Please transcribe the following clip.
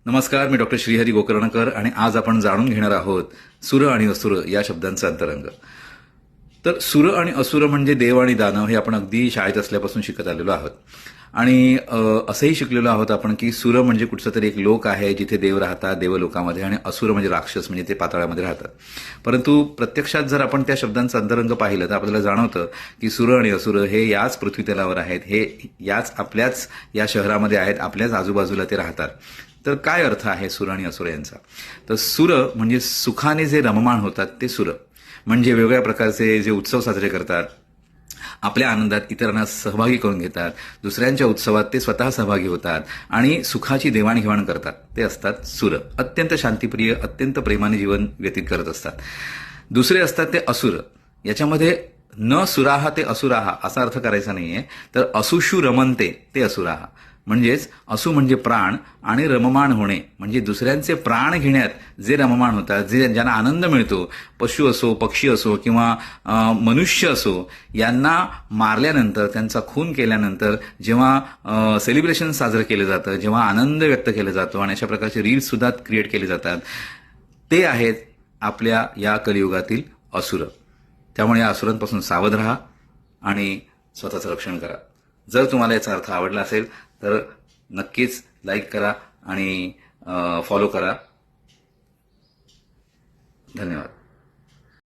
नमस्कार, मी डॉक्टर श्रीहरी गोकर्णकर आणि आज आपण जाणून घेणार आहोत सुर आणि असुर या शब्दांचा अंतरंग. तर सुर आणि असुर म्हणजे देव आणि दानव हे आपण अगदी शाळेत असल्यापासून शिकत आलेलो आहोत. आणि असंही शिकलेलो आहोत आपण की सुर म्हणजे कुठचा तरी एक लोक आहे जिथे देव राहतात, देवलोकामध्ये, आणि असुर म्हणजे राक्षस म्हणजे ते पाताळामध्ये राहतात. परंतु प्रत्यक्षात जर आपण त्या शब्दांचं अंतरंग पाहिलं तर आपल्याला जाणवतं की सुर आणि असुर हे याच पृथ्वीतलावर आहेत, हे याच आपल्याच या शहरामध्ये आहेत, आपल्याच आजूबाजूला ते राहतात. तर काय अर्थ आहे सुर आणि असुर यांचा? तर सुर म्हणजे सुखाने जे रममाण होतात ते सुर, म्हणजे वेगवेगळ्या प्रकारचे जे उत्सव साजरे करतात, आपल्या आनंदात इतरांना सहभागी करून घेतात, दुसऱ्यांच्या उत्सवात ते स्वतः सहभागी होतात आणि सुखाची देवाणघेवाण करतात, ते असतात सुर. अत्यंत शांतिप्रिय, अत्यंत प्रेमाने जीवन व्यतीत करत असतात. दुसरे असतात ते असुर. याच्यामध्ये न सुराहा ते असुराहा असा अर्थ करायचा नाहीये, तर असुषु रमनते ते असुराहा. म्हणजेच असु म्हणजे प्राण आणि रममाण होणे म्हणजे दुसऱ्यांचे प्राण घेण्यात जे रममाण होतात, जे ज्यांना आनंद मिळतो, पशु असो, पक्षी असो किंवा मनुष्य असो, यांना मारल्यानंतर, त्यांचा खून केल्यानंतर जेव्हा सेलिब्रेशन साजरं केलं जातं, जेव्हा आनंद व्यक्त केला जातो आणि अशा प्रकारचे रील्स सुद्धा क्रिएट केले जातात, ते आहेत आपल्या या कलियुगातील असुर. त्यामुळे या असुरांपासून सावध राहा आणि स्वतःचं रक्षण करा. जर तुम्हाला याचा अर्थ आवडला असेल तर नक्कीच लाईक करा आणि फॉलो करा. धन्यवाद.